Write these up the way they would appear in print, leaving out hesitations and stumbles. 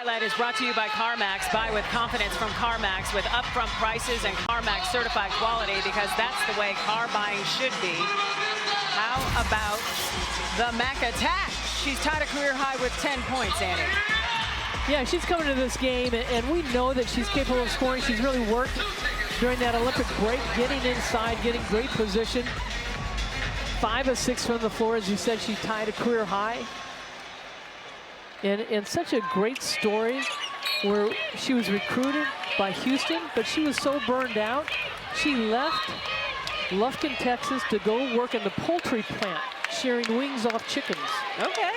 Highlight is brought to you by CarMax. Buy with confidence from CarMax with upfront prices and CarMax certified quality, because that's the way car buying should be. How about the Mac attack? She's tied a career high with 10 points, Annie. Yeah, she's coming to this game, and we know that she's capable of scoring. She's really worked during that Olympic break, getting inside, getting great position. 5 of 6 from the floor. As you said, she tied a career high. And such a great story where she was recruited by Houston, but she was so burned out, she left Lufkin, Texas to go work in the poultry plant, shearing wings off chickens. Okay.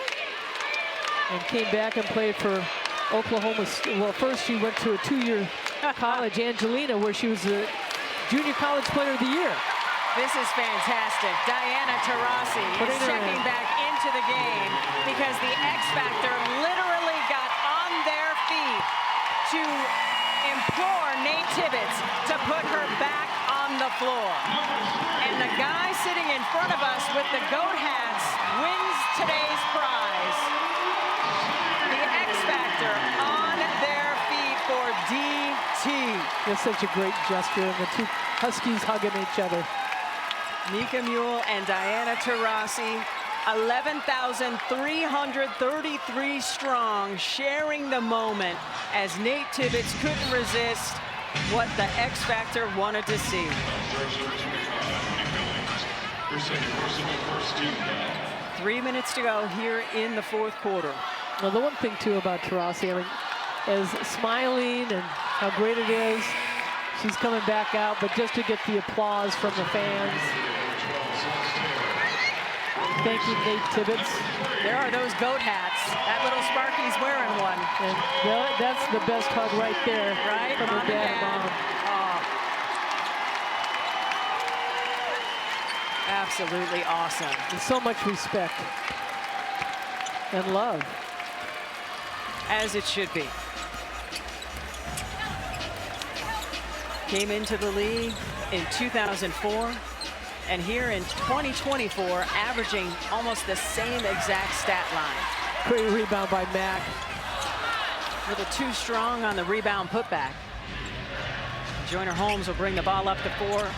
And came back and played for Oklahoma. Well, first she went to a 2-year college, Angelina, where she was the Junior College Player of the Year. This is fantastic. Diana Taurasi is checking back into the game because the X Factor literally got on their feet to implore Nate Tibbetts to put her back on the floor. And the guy sitting in front of us with the goat hats wins today's prize. The X Factor on their feet for DT. That's such a great gesture, and the two Huskies hugging each other. Nika Mule and Diana Taurasi, 11,333 strong, sharing the moment as Nate Tibbetts couldn't resist what the X Factor wanted to see. 3 minutes to go here in the fourth quarter. Well, the one thing, too, about Taurasi, I mean, as smiling and how great it is, she's coming back out, but just to get the applause from the fans. Thank you, Nate Tibbetts. There are those goat hats. That little Sparky's wearing one. And that's the best hug right there. Right, from her dad and mom. Oh. Absolutely awesome. And so much respect and love. As it should be. Came into the league in 2004, and here in 2024, averaging almost the same exact stat line. Great rebound by Mac. A little too strong on the rebound putback. Joyner Holmes will bring the ball up to 4.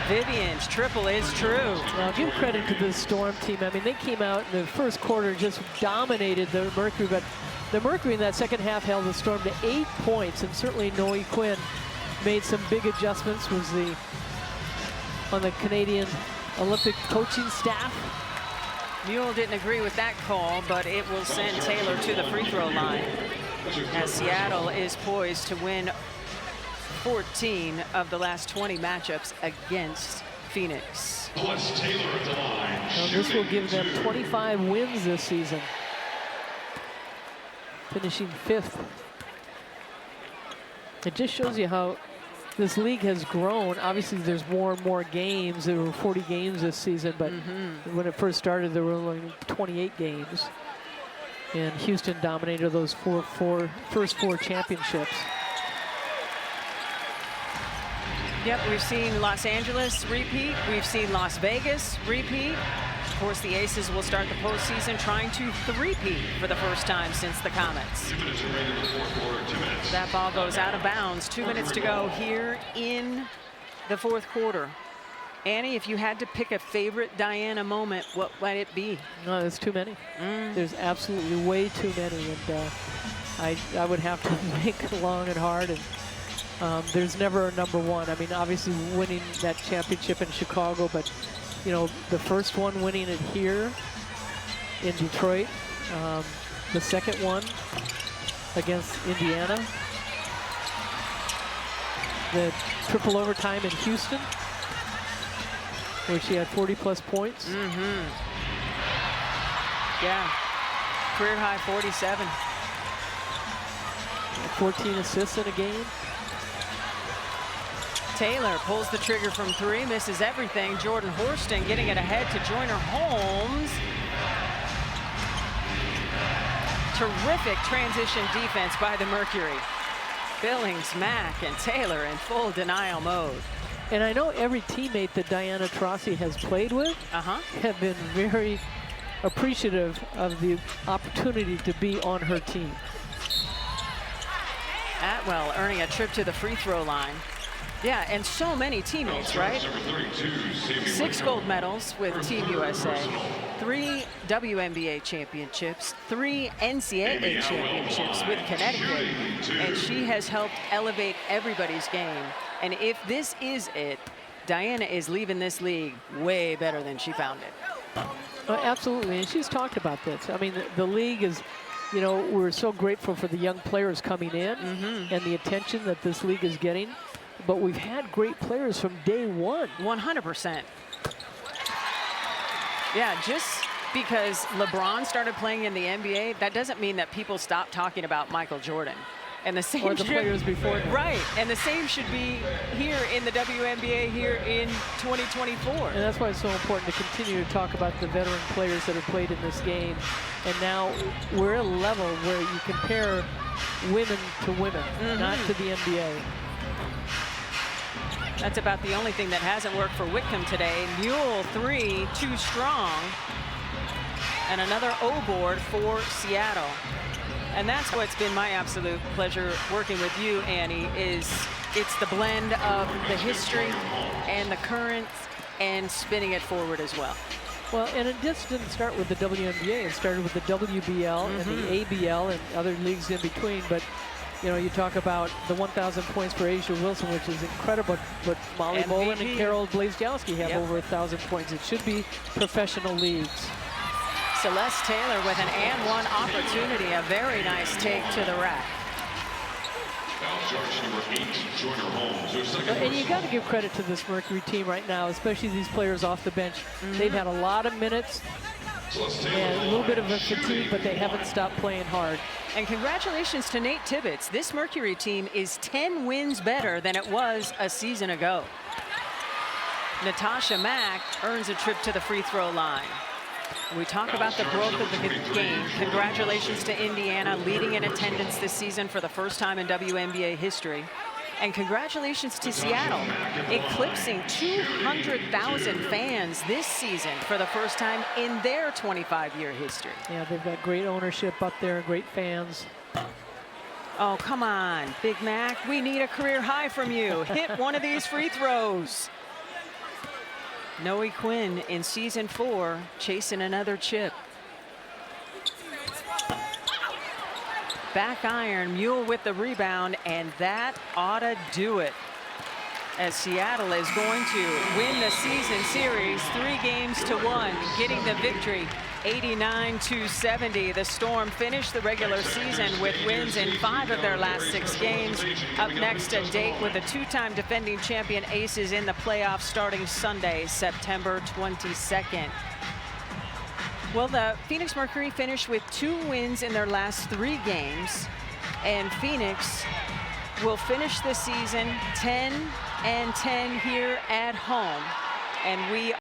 Vivian's triple is true. Well, give credit to the Storm team. I mean, they came out in the first quarter and just dominated the Mercury, but the Mercury in that second half held the Storm to 8 points, and certainly Noe Quinn made some big adjustments, was on the Canadian Olympic coaching staff. Mule didn't agree with that call, but it will send Taylor to the free throw line as Seattle is poised to win 14 of the last 20 matchups against Phoenix. Well, this will give them 25 wins this season, finishing 5th. It just shows you how this league has grown. Obviously, there's more and more games. There were 40 games this season, but when it first started, there were only 28 games. And Houston dominated those first four championships. Yep, we've seen Los Angeles repeat. We've seen Las Vegas repeat. Of course, the Aces will start the postseason trying to three-peat for the first time since the Comets. That ball goes out of bounds. 2 minutes to go here in the fourth quarter. Annie, if you had to pick a favorite Diana moment, what might it be? No, there's too many. There's absolutely way too many, and I would have to think long and hard. And there's never a number one. I mean, obviously winning that championship in Chicago, but you know, the first one winning it here in Detroit, the second one against Indiana, the triple overtime in Houston, where she had 40+ points. Yeah, career high 47. 14 assists in a game. Taylor pulls the trigger from 3, misses everything. Jordan Horston getting it ahead to Joyner Holmes. Terrific transition defense by the Mercury. Billings, Mack, and Taylor in full denial mode. And I know every teammate that Diana Taurasi has played with have been very appreciative of the opportunity to be on her team. Atwell earning a trip to the free throw line. Yeah, and so many teammates, right? 6 gold medals with Team USA, 3 WNBA championships, 3 NCAA championships with Connecticut, and she has helped elevate everybody's game. And if this is it, Diana is leaving this league way better than she found it. Absolutely, and she's talked about this. I mean, the league is, you know, we're so grateful for the young players coming in and the attention that this league is getting. But we've had great players from day one. 100%. Yeah, just because LeBron started playing in the NBA, that doesn't mean that people stop talking about Michael Jordan. And the same or the players before him. Right, and the same should be here in the WNBA here in 2024. And that's why it's so important to continue to talk about the veteran players that have played in this game. And now we're at a level where you compare women to women, not to the NBA. That's about the only thing that hasn't worked for Whitcomb today. Mule 3, too strong. And another O board for Seattle. And that's what's been my absolute pleasure working with you, Annie, is it's the blend of the history and the current and spinning it forward as well. Well, and it just didn't start with the WNBA. It started with the WBL and the ABL and other leagues in between. But you know, you talk about the 1,000 points for Asia Wilson, which is incredible, but Molly Boland and Carol Blazejowski have over 1,000 points. It should be professional leagues. Celeste Taylor with an and one opportunity, a very nice take to the rack. And you got to give credit to this Mercury team right now, especially these players off the bench. They've had a lot of minutes and a little bit of a fatigue, but they haven't stopped playing hard. And congratulations to Nate Tibbetts. This Mercury team is 10 wins better than it was a season ago. Natasha Mack earns a trip to the free throw line. We talk about the growth of the game. Congratulations to Indiana, leading in attendance this season for the first time in WNBA history. And congratulations to Seattle, eclipsing 200,000 fans this season for the first time in their 25-year history. Yeah, they've got great ownership up there, great fans. Oh, come on, Big Mac. We need a career high from you. Hit one of these free throws. Noe Quinn in season 4, chasing another chip. Back iron, Mule with the rebound, and that ought to do it. As Seattle is going to win the season series 3-1, getting the victory 89-70. The Storm finished the regular season with wins in 5 of their last 6 games. Up next, a date with the 2-time defending champion Aces in the playoffs starting Sunday, September 22nd. Well, the Phoenix Mercury finished with 2 wins in their last 3 games, and Phoenix will finish the season 10-10 here at home. And we